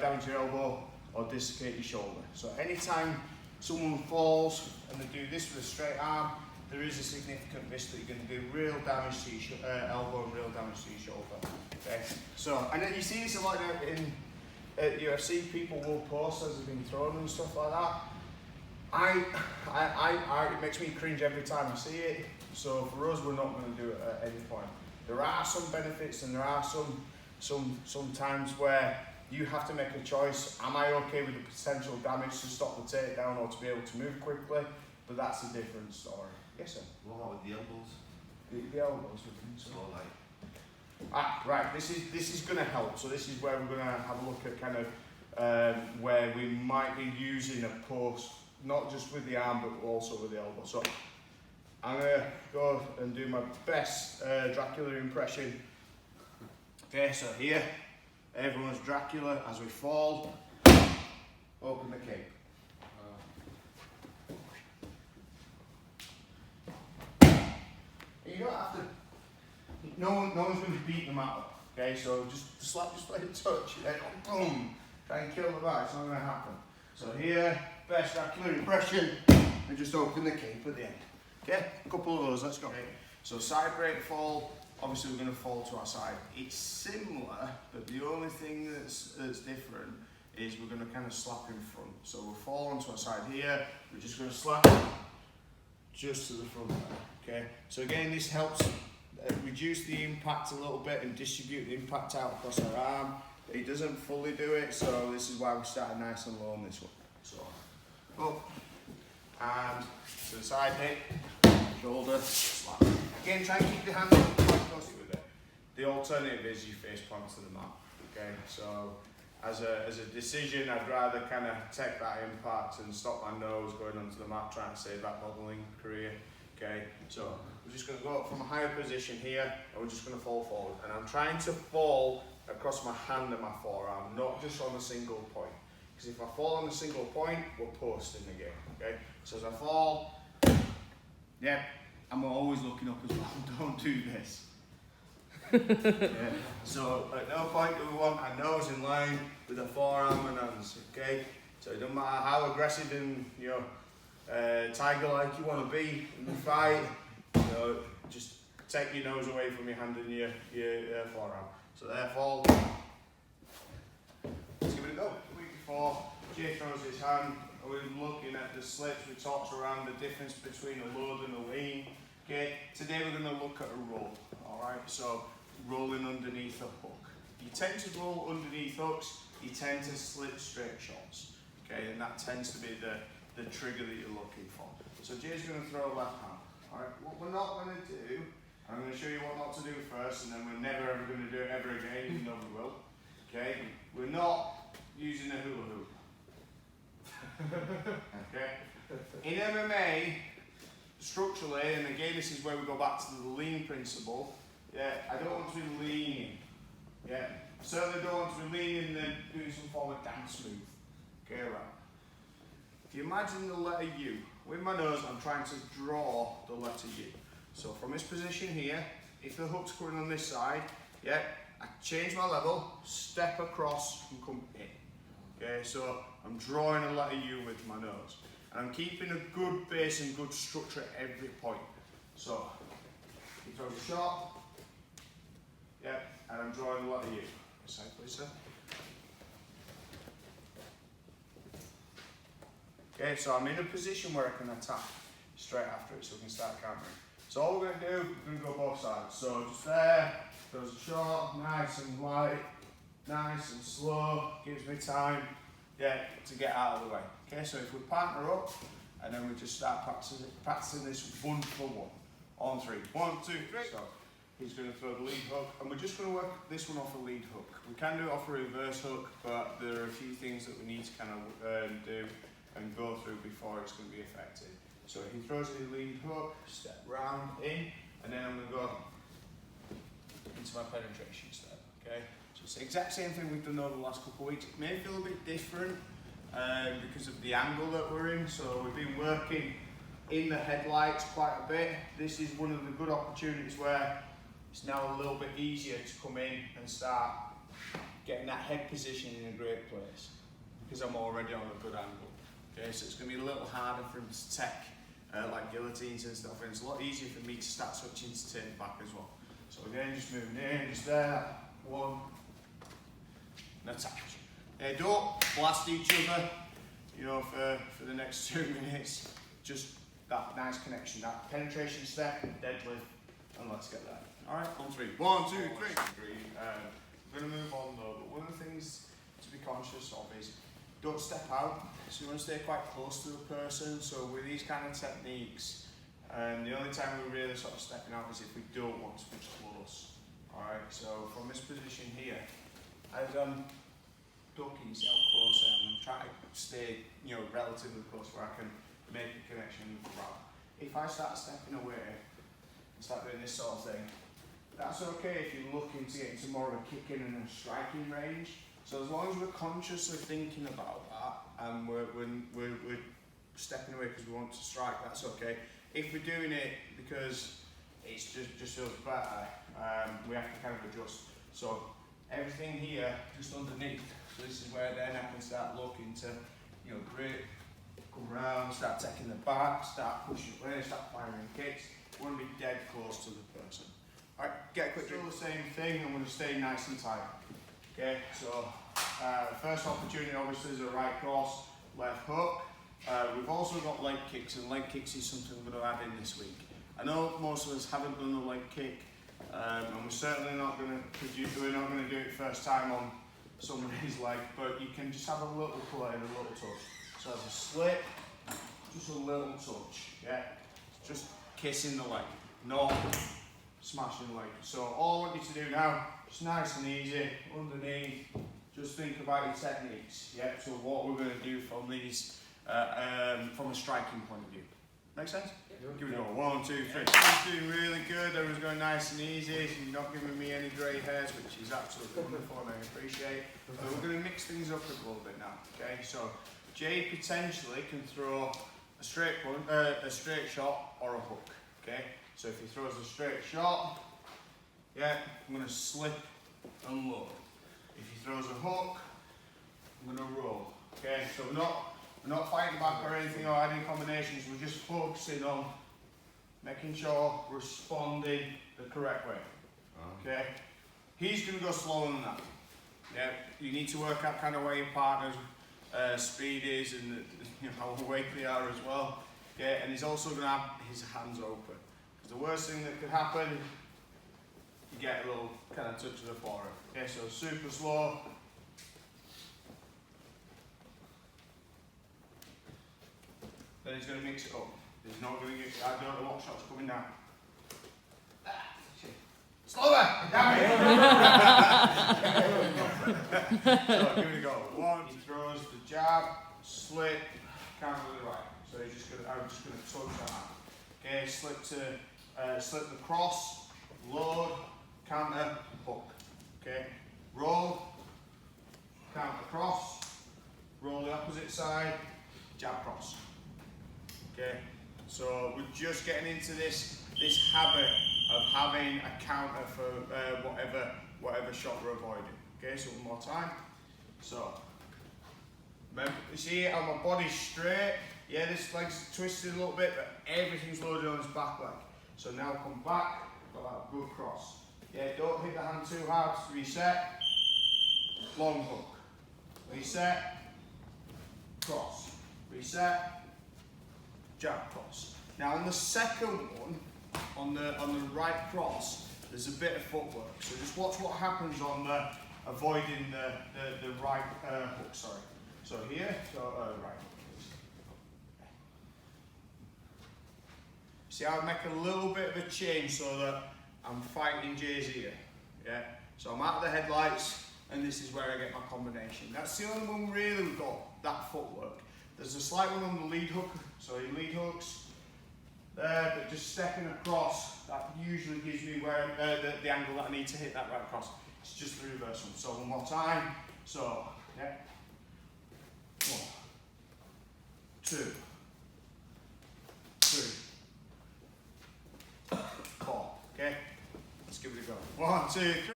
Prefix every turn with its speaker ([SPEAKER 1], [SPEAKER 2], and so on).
[SPEAKER 1] damage your elbow or dislocate your shoulder. So anytime someone falls and they do this with a straight arm, there is a significant risk that you're going to do real damage to your elbow and real damage to your shoulder. Okay, so and then you see this a lot in at UFC. People will post as they've been thrown and stuff like that. It makes me cringe every time I see it. So for us, we're not going to do it at any point. There are some benefits and there are some times where you have to make a choice. Am I okay with the potential damage to stop the takedown or to be able to move quickly? But that's a different story. Yes, sir.
[SPEAKER 2] What about with the elbows?
[SPEAKER 1] The elbows.
[SPEAKER 2] So like.
[SPEAKER 1] Right. This is going to help. So this is where we're going to have a look at kind of where we might be using a post, not just with the arm but also with the elbow. So I'm going to go and do my best Dracula impression. Okay, so here, everyone's Dracula. As we fall, open the cape. You don't have to. No one's going to beat them up. Okay, so just let it touch. Boom. Try and kill the bar. It's not going to happen. So here, best Dracula impression, and just open the cape at the end. Okay, a couple of those. Let's go. Okay. So side break fall. Obviously, we're going to fall to our side. It's similar, but the only thing that's different is we're going to kind of slap in front. So we'll fall onto our side here. We're just going to slap just to the front there. Okay. So again, this helps reduce the impact a little bit and distribute the impact out across our arm. But it doesn't fully do it, so this is why we started nice and low on this one. So up and to the side hip, shoulder, slap. Again, try and keep the hand quite closely with it. The alternative is you face plant to the mat. Okay, so as a decision, I'd rather kind of take that impact and stop my nose going onto the mat, trying to save that modelling career. Okay, so we're just going to go up from a higher position here, and we're just going to fall forward. And I'm trying to fall across my hand and my forearm, not just on a single point. Because if I fall on a single point, we're posting again. Okay, so as I fall, yeah, I'm always looking up as well. Don't do this. Yeah. So at no point do we want our nose in line with the forearm and hands. Okay, so it doesn't matter how aggressive and tiger-like you want to be in the fight. Just take your nose away from your hand and your forearm. So therefore, let's give it a go. The week before, Jay throws his hand. We're looking at the slips. We talked around the difference between a load and a lean. Okay, today we're going to look at a roll. All right, so rolling underneath a hook. You tend to roll underneath hooks. You tend to slip straight shots. Okay, and that tends to be the trigger that you're looking for. So Jay's going to throw a left hand. All right, what we're not going to do, I'm going to show you what not to do first, and then we're never ever going to do it ever again, even though we will. Okay, we're not using a hula hoop. Okay, in MMA, structurally, and again this is where we go back to the lean principle. Yeah, I don't want to be leaning. Yeah, I certainly don't want to be leaning and doing some form of dance move. Okay, right. If you imagine the letter U, with my nose I'm trying to draw the letter U. So from this position here, if the hook's coming on this side, yeah, I change my level, step across and come in. Okay, so I'm drawing a letter U with my nose. And I'm keeping a good base and good structure at every point. So, he throws a shot, yeah, and I'm drawing the letter U. Side please, sir. Okay, so I'm in a position where I can attack straight after it, so we can start countering. So all we're going to do, we're going to go both sides. So just there, throws a shot, nice and light, nice and slow, gives me time, yeah, to get out of the way. Okay, so if we partner up, and then we just start practicing this one for one. On three. 1, 2, 3. So he's going to throw the lead hook, and we're just going to work this one off a lead hook. We can do it off a reverse hook, but there are a few things that we need to kind of do and go through before it's going to be effective. So he throws a lead hook, step round in, and then I'm going to go into my penetration step. Okay, so it's the exact same thing we've done over the last couple of weeks. It may feel a bit different because of the angle that we're in. So we've been working in the headlights quite a bit. This is one of the good opportunities where it's now a little bit easier to come in and start getting that head position in a great place because I'm already on a good angle. Okay, so it's going to be a little harder for him to take like guillotines and stuff, and it's a lot easier for me to start switching to take back as well. So again, just moving in, just there, one, and attack. Don't blast each other, you know, for the next 2 minutes. Just that nice connection, that penetration step, deadlift, and let's get there. All right, on three. 1, 2, 3. We're going to move on though, but one of the things to be conscious of is don't step out. So you want to stay quite close to the person. So with these kind of techniques, the only time we're really sort of stepping out is if we don't want to push close. All right, so from this position here, as I'm ducking, see how close I am. I'm trying to stay, you know, relatively close where I can make a connection with the route. If I start stepping away and start doing this sort of thing, that's okay if you're looking to get into more of a kicking and a striking range. So as long as we're consciously thinking about that and we're stepping away because we want to strike, that's okay. If we're doing it because it's just feels better, we have to kind of adjust. So everything here just underneath. So this is where then I can start looking to, you know, grip, come round, start taking the back, start pushing away, start firing kicks. We want to be dead close to the person. Alright, get a quick drill. The same thing, I'm going to stay nice and tight. Okay, so first opportunity obviously is a right cross, left hook. We've also got leg kicks, and leg kicks is something we're going to add in this week. I know most of us haven't done a leg kick, and we're certainly not going to do it first time on somebody's leg, but you can just have a little play and a little touch. So as a slip, just a little touch, yeah? Just kissing the leg, not smashing the leg. So all I want you to do now, just nice and easy, underneath, just think about your techniques, yeah? So what we're going to do from these, from a striking point of view. Make sense? Give it a go. 1, 2, 3. He's doing really good. Everyone's going nice and easy. So you're not giving me any grey hairs, which is absolutely wonderful and I appreciate. So we're going to mix things up a little bit now. Okay, so Jay potentially can throw a straight shot or a hook. Okay, so if he throws a straight shot, yeah, I'm going to slip and load. If he throws a hook, I'm going to roll. Okay, so we're not fighting back or anything or adding combinations, we're just focusing on making sure we're responding the correct way. Okay? He's going to go slower than that. Yeah, you need to work out kind of where your partner's speed is and you know, how awake they are as well. Okay? And he's also going to have his hands open. Because the worst thing that could happen, you get a little kind of touch of the forearm. Okay, so super slow. Then he's going to mix it up. He's not going to get, I don't know what shot's coming down. Slower! Damn it! So give it a go. 1, he throws the jab, slip, counter with the right. So he's just going to, I'm just going to touch that. Okay, slip the cross, load, counter, hook. Okay, roll, counter cross, roll the opposite side, jab cross. Okay, so we're just getting into this habit of having a counter for whatever shot we're avoiding. Okay, so one more time. So, remember, you see how my body's straight? Yeah, this leg's twisted a little bit, but everything's loaded on his back leg. So now come back, got that good cross. Yeah, don't hit the hand too hard. Reset, long hook. Reset, cross. Reset, jab cross. Now on the second one, on the right cross, there's a bit of footwork. So just watch what happens on the avoiding the right hook. Sorry. So here, right. See, I make a little bit of a change so that I'm fighting Jay's ear. Yeah. So I'm out of the headlights, and this is where I get my combination. That's the only one really we've got that footwork. There's a slight one on the lead hook, so he lead hooks there, but just stepping across, that usually gives me where the angle that I need to hit that right cross. It's just the reverse one. So one more time. So, yeah. 1, 2, 3, 4. Okay? Let's give it a go. 1, 2, 3.